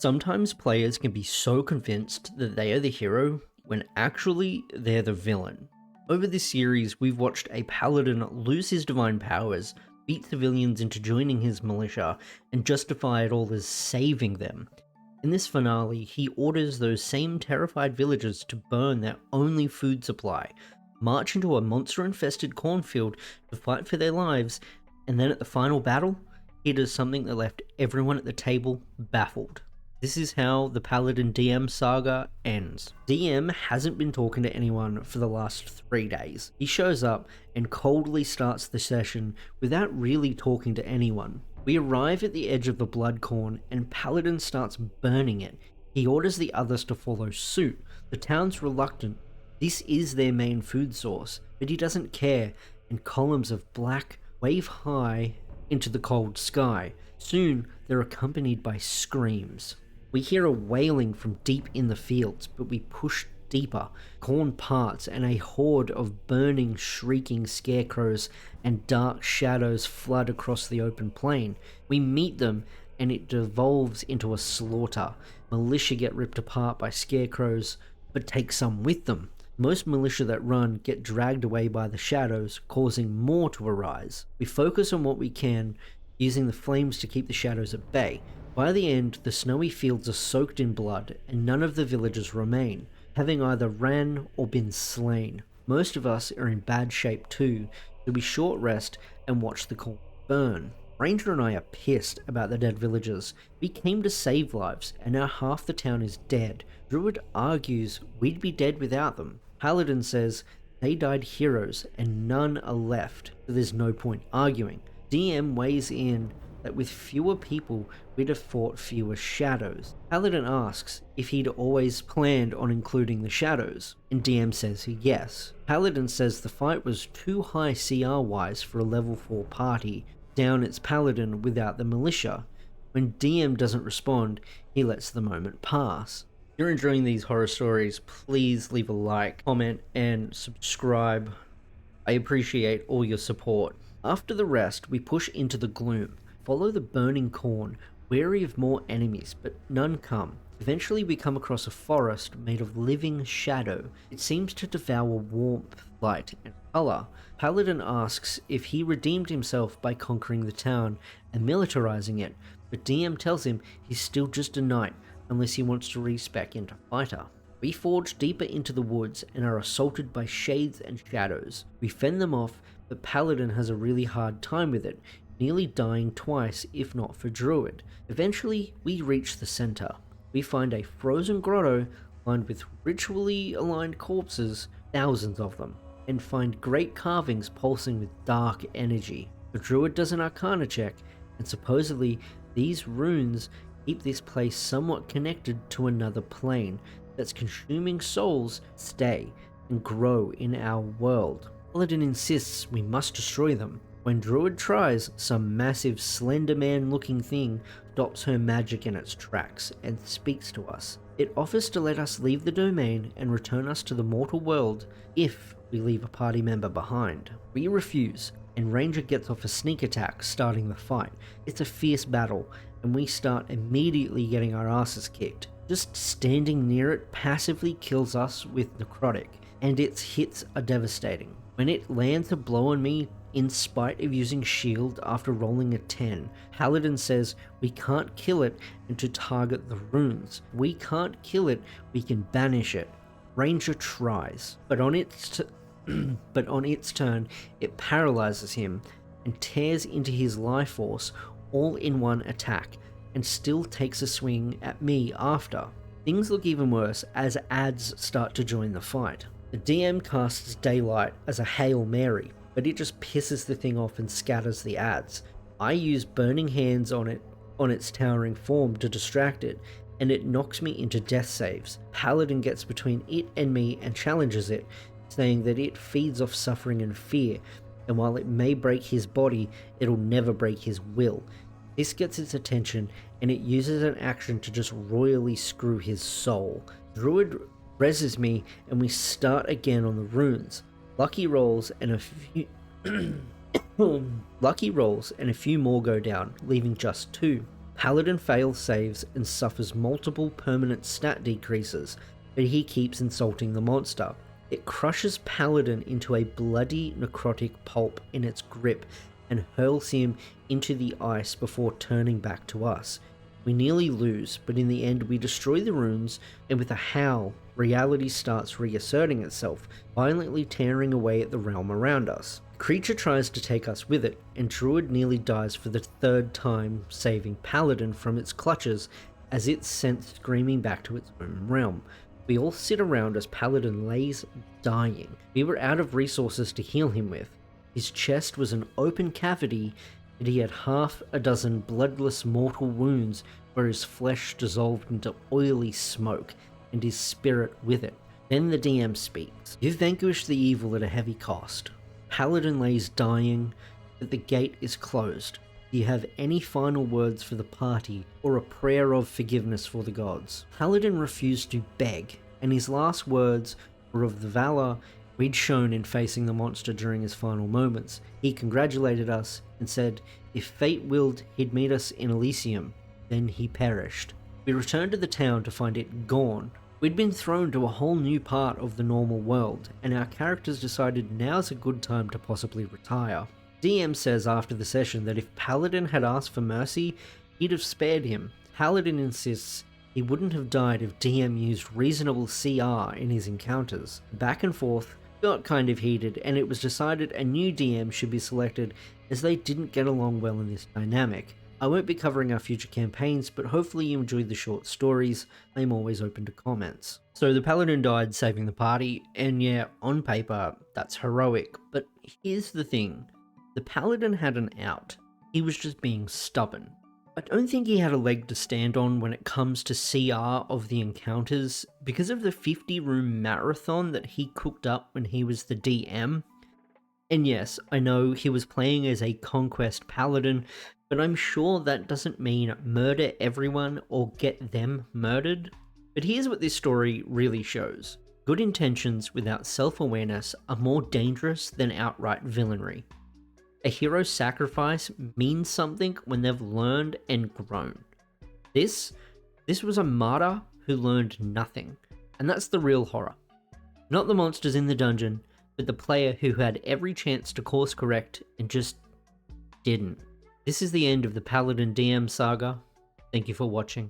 Sometimes players can be so convinced that they are the hero when actually they're the villain. Over this series, we've watched a paladin lose his divine powers, beat civilians into joining his militia, and justify it all as saving them. In this finale, he orders those same terrified villagers to burn their only food supply, march into a monster-infested cornfield to fight for their lives, and then at the final battle, he does something that left everyone at the table baffled. This is how the Paladin DM Saga ends. DM hasn't been talking to anyone for the last 3 days. He shows up and coldly starts the session without really talking to anyone. We arrive at the edge of the blood corn and Paladin starts burning it. He orders the others to follow suit. The town's reluctant. This is their main food source, but he doesn't care, and columns of black wave high into the cold sky. Soon, they're accompanied by screams. We hear a wailing from deep in the fields, but we push deeper. Corn parts and a horde of burning, shrieking scarecrows and dark shadows flood across the open plain. We meet them and it devolves into a slaughter. Militia get ripped apart by scarecrows, but take some with them. Most militia that run get dragged away by the shadows, causing more to arise. We focus on what we can, using the flames to keep the shadows at bay. By the end, the snowy fields are soaked in blood, and none of the villagers remain, having either ran or been slain. Most of us are in bad shape too, so we short rest and watch the corn burn. Ranger and I are pissed about the dead villagers. We came to save lives, and now half the town is dead. Druid argues we'd be dead without them. Paladin says they died heroes and none are left, so there's no point arguing. DM weighs in that with fewer people, we'd have fought fewer shadows. Paladin asks if he'd always planned on including the shadows, and DM says yes. Paladin says the fight was too high CR-wise for a level 4 party, down its Paladin without the militia. When DM doesn't respond, he lets the moment pass. If you're enjoying these horror stories, please leave a like, comment, and subscribe. I appreciate all your support. After the rest, we push into the gloom. Follow the burning corn, wary of more enemies, but none come. Eventually we come across a forest made of living shadow. It seems to devour warmth, light, and colour. Paladin asks if he redeemed himself by conquering the town and militarizing it, but DM tells him he's still just a knight unless he wants to respec into fighter. We forge deeper into the woods and are assaulted by shades and shadows. We fend them off, but Paladin has a really hard time with it, nearly dying twice if not for Druid. Eventually, we reach the center. We find a frozen grotto lined with ritually aligned corpses, thousands of them, and find great carvings pulsing with dark energy. The Druid does an Arcana check, and supposedly these runes keep this place somewhat connected to another plane that's consuming souls stay and grow in our world. Paladin insists we must destroy them. When Druid tries, some massive Slender Man looking thing stops her magic in its tracks and speaks to us. It offers to let us leave the domain and return us to the mortal world if we leave a party member behind. We refuse, and Ranger gets off a sneak attack, starting the fight. It's a fierce battle, and we start immediately getting our asses kicked. Just standing near it passively kills us with necrotic, and its hits are devastating. When it lands a blow on me, in spite of using shield after rolling a 10, Paladin says we can't kill it and to target the runes. We can't kill it, we can banish it. Ranger tries, but on its turn, it paralyzes him and tears into his life force all in one attack, and still takes a swing at me after. Things look even worse as ads start to join the fight. The DM casts Daylight as a Hail Mary, but it just pisses the thing off and scatters the ads. I use Burning Hands on its towering form to distract it, and it knocks me into death saves. Paladin gets between it and me and challenges it, saying that it feeds off suffering and fear, and while it may break his body, it'll never break his will. This gets its attention, and it uses an action to just royally screw his soul. Druid reses me, and we start again on the runes. Lucky rolls and a few more go down, leaving just 2. Paladin fails saves and suffers multiple permanent stat decreases, but he keeps insulting the monster. It crushes Paladin into a bloody necrotic pulp in its grip and hurls him into the ice before turning back to us. We nearly lose, but in the end we destroy the runes, and with a howl, reality starts reasserting itself, violently tearing away at the realm around us. The creature tries to take us with it, and Druid nearly dies for the third time, saving Paladin from its clutches as it's sent screaming back to its own realm. We all sit around as Paladin lays dying. We were out of resources to heal him with. His chest was an open cavity, and he had half a dozen bloodless mortal wounds where his flesh dissolved into oily smoke, and his spirit with it. Then the DM speaks. You've vanquished the evil at a heavy cost. Paladin lays dying, but the gate is closed. Do you have any final words for the party, or a prayer of forgiveness for the gods? Paladin refused to beg, and his last words were of the valor we'd shown in facing the monster during his final moments. He congratulated us and said if fate willed he'd meet us in Elysium, then he perished. We returned to the town to find it gone. We'd been thrown to a whole new part of the normal world, and our characters decided now's a good time to possibly retire. DM says after the session that if Paladin had asked for mercy, he'd have spared him. Paladin insists he wouldn't have died if DM used reasonable CR in his encounters. Back and forth got kind of heated, and it was decided a new DM should be selected as they didn't get along well in this dynamic. I won't be covering our future campaigns, but hopefully you enjoyed the short stories. I'm always open to comments. So the Paladin died saving the party, and yeah, on paper, that's heroic, but here's the thing. The Paladin had an out. He was just being stubborn. I don't think he had a leg to stand on when it comes to CR of the encounters because of the 50-room marathon that he cooked up when he was the DM. And yes, I know he was playing as a conquest paladin, but I'm sure that doesn't mean murder everyone or get them murdered. But here's what this story really shows. Good intentions without self-awareness are more dangerous than outright villainy. A hero's sacrifice means something when they've learned and grown. This was a martyr who learned nothing, and that's the real horror. Not the monsters in the dungeon, but the player who had every chance to course correct and just didn't. This is the end of the Paladin DM Saga. Thank you for watching.